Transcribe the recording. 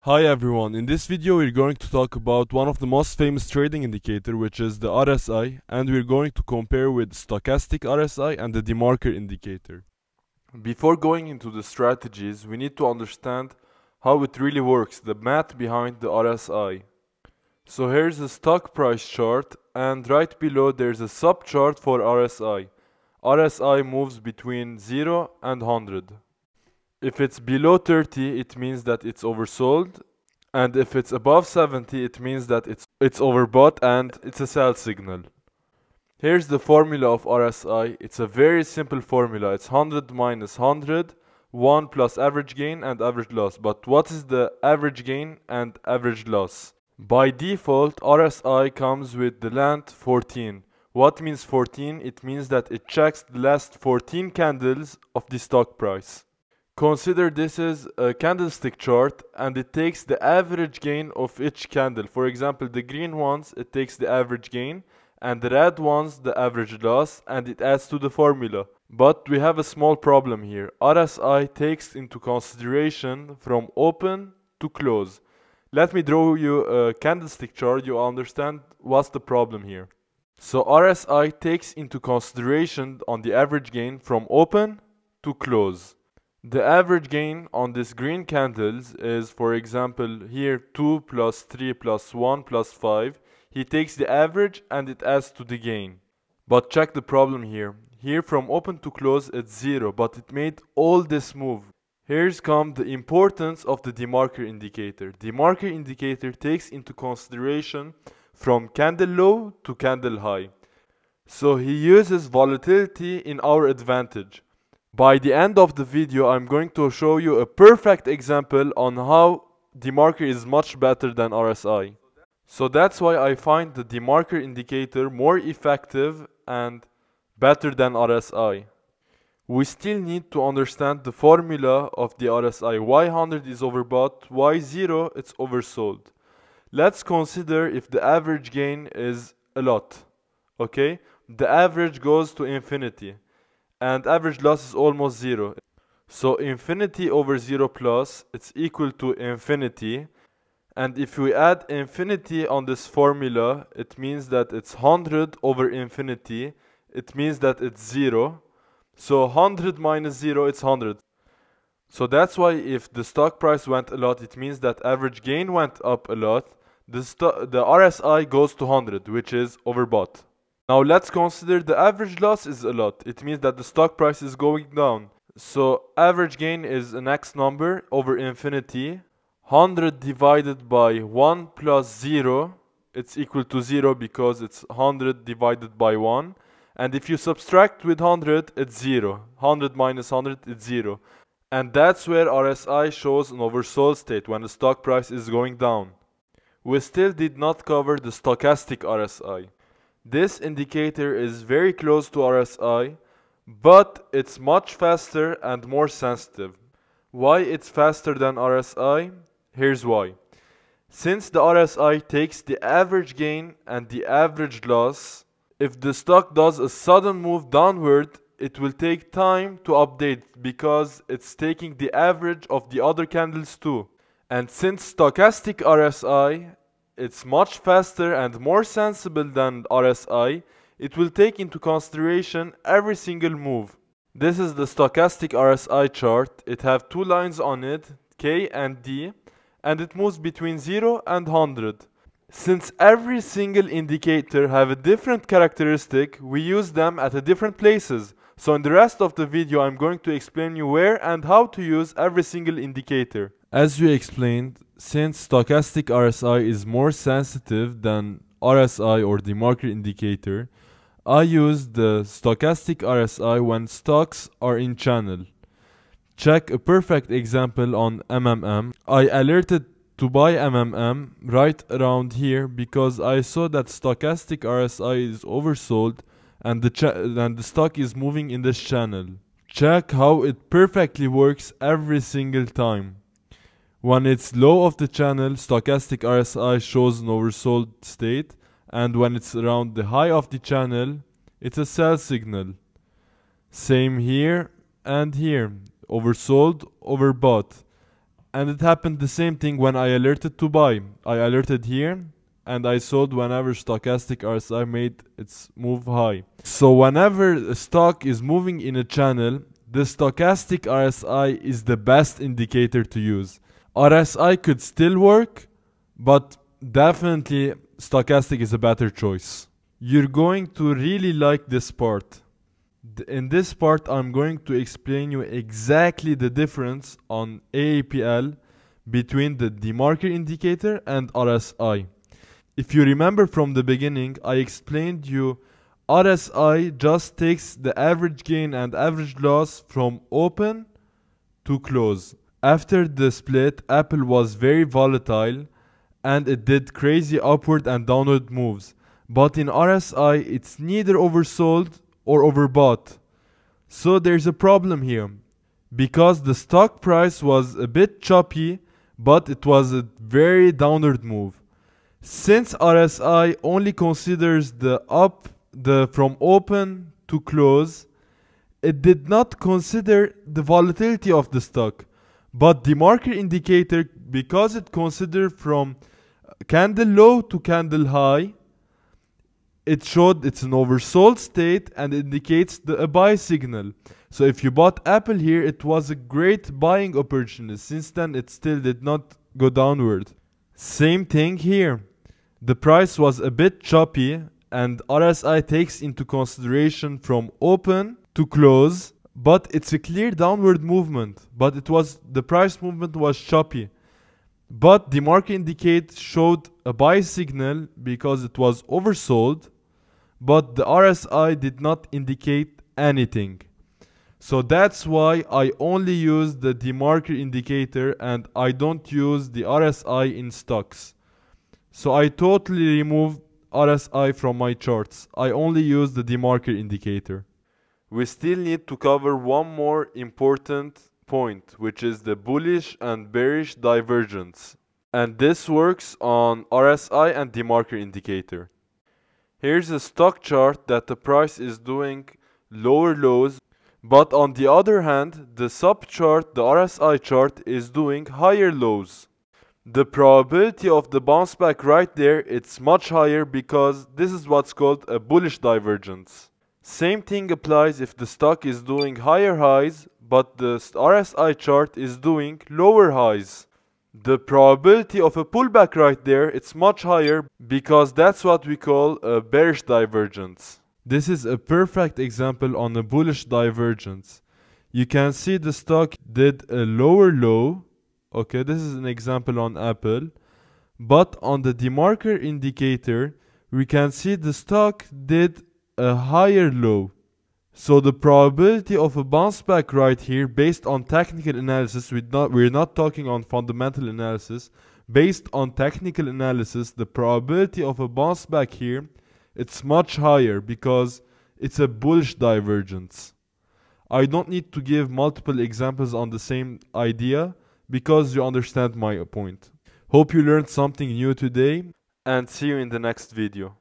Hi everyone, in this video we're going to talk about one of the most famous trading indicator, which is the RSI, and we're going to compare with Stochastic RSI and the Demarker indicator. Before going into the strategies, we need to understand how it really works, the math behind the RSI. So here's a stock price chart, and right below there's a subchart for RSI. RSI moves between 0 and 100. If it's below 30, it means that it's oversold, and if it's above 70, it means that it's overbought and it's a sell signal. Here's the formula of RSI. It's a very simple formula. It's 100 minus 100, 1 plus average gain and average loss. But what is the average gain and average loss? By default, RSI comes with the length 14. What means 14? It means that it checks the last 14 candles of the stock price. Consider this is a candlestick chart and it takes the average gain of each candle. For example, the green ones, it takes the average gain, and the red ones, the average loss, and it adds to the formula. But we have a small problem here. RSI takes into consideration from open to close. Let me draw you a candlestick chart, you understand what's the problem here. So RSI takes into consideration on the average gain from open to close. The average gain on this green candles is, for example, here 2 plus 3 plus 1 plus 5. He takes the average and it adds to the gain. But check the problem here. Here from open to close it's 0, but it made all this move. Here's come the importance of the Demarker indicator. Demarker indicator takes into consideration from candle low to candle high. So he uses volatility in our advantage. By the end of the video, I'm going to show you a perfect example on how Demarker is much better than RSI. So that's why I find the Demarker indicator more effective and better than RSI. We still need to understand the formula of the RSI. Why 100 is overbought, why 0 it's oversold. Let's consider if the average gain is a lot. Okay? The average goes to infinity. And average loss is almost 0. So infinity over 0 plus, it's equal to infinity. And if we add infinity on this formula, it means that it's 100 over infinity. It means that it's 0. So 100 minus 0, it's 100. So that's why if the stock price went a lot, it means that average gain went up a lot. The RSI goes to 100, which is overbought. Now let's consider the average loss is a lot. It means that the stock price is going down. So average gain is an X number over infinity. 100 divided by 1 plus 0, it's equal to 0 because it's 100 divided by 1. And if you subtract with 100, it's 0. 100 minus 100, it's 0. And that's where RSI shows an oversold state when the stock price is going down. We still did not cover the stochastic RSI. This indicator is very close to RSI, but it's much faster and more sensitive. Why it's faster than RSI? Here's why. Since the RSI takes the average gain and the average loss, if the stock does a sudden move downward, it will take time to update because it's taking the average of the other candles too. And since stochastic RSI, it's much faster and more sensible than RSI, it will take into consideration every single move. This is the stochastic RSI chart. It has two lines on it, K and D, and it moves between 0 and 100. Since every single indicator have a different characteristic, we use them at different places. So in the rest of the video, I'm going to explain you where and how to use every single indicator. As we explained, since stochastic RSI is more sensitive than RSI or Demarker indicator, I use the stochastic RSI when stocks are in channel. Check a perfect example on MMM. I alerted to buy MMM right around here because I saw that stochastic RSI is oversold and the stock is moving in this channel. Check how it perfectly works every single time. When it's low of the channel, stochastic RSI shows an oversold state, and when it's around the high of the channel, it's a sell signal. Same here and here, oversold, overbought. And it happened the same thing when I alerted to buy. I alerted here and I sold whenever stochastic RSI made its move high. So whenever a stock is moving in a channel, the stochastic RSI is the best indicator to use. RSI could still work, but definitely stochastic is a better choice. You're going to really like this part. In this part, I'm going to explain you exactly the difference on AAPL between the Demarker indicator and RSI. If you remember from the beginning, I explained you RSI just takes the average gain and average loss from open to close. After the split, Apple was very volatile and it did crazy upward and downward moves. But in RSI, it's neither oversold or overbought. So there's a problem here. Because the stock price was a bit choppy, but it was a very downward move. Since RSI only considers the from open to close, it did not consider the volatility of the stock. But the market indicator, because it considered from candle low to candle high, it showed it's an oversold state and indicates a buy signal. So if you bought Apple here, it was a great buying opportunity. Since then, it still did not go downward. Same thing here. The price was a bit choppy and RSI takes into consideration from open to close, but it's a clear downward movement. But the price movement was choppy. But the market indicator showed a buy signal because it was oversold, but the RSI did not indicate anything. So that's why I only use the Demarker indicator and I don't use the RSI in stocks. So I totally removed RSI from my charts. I only use the Demarker indicator. We still need to cover one more important point, which is the bullish and bearish divergence. And this works on RSI and Demarker indicator. Here's a stock chart that the price is doing lower lows, but on the other hand, the sub chart, the RSI chart, is doing higher lows. The probability of the bounce back right there, it's much higher because this is what's called a bullish divergence. Same thing applies if the stock is doing higher highs, but the RSI chart is doing lower highs. The probability of a pullback right there, it's much higher because that's what we call a bearish divergence. This is a perfect example on a bullish divergence. You can see the stock did a lower low. Okay, this is an example on Apple. But on the Demarker indicator, we can see the stock did a higher low. So the probability of a bounce back right here, based on technical analysis, we're not talking on fundamental analysis. Based on technical analysis, the probability of a bounce back here, it's much higher because it's a bullish divergence. I don't need to give multiple examples on the same idea because you understand my point. Hope you learned something new today and see you in the next video.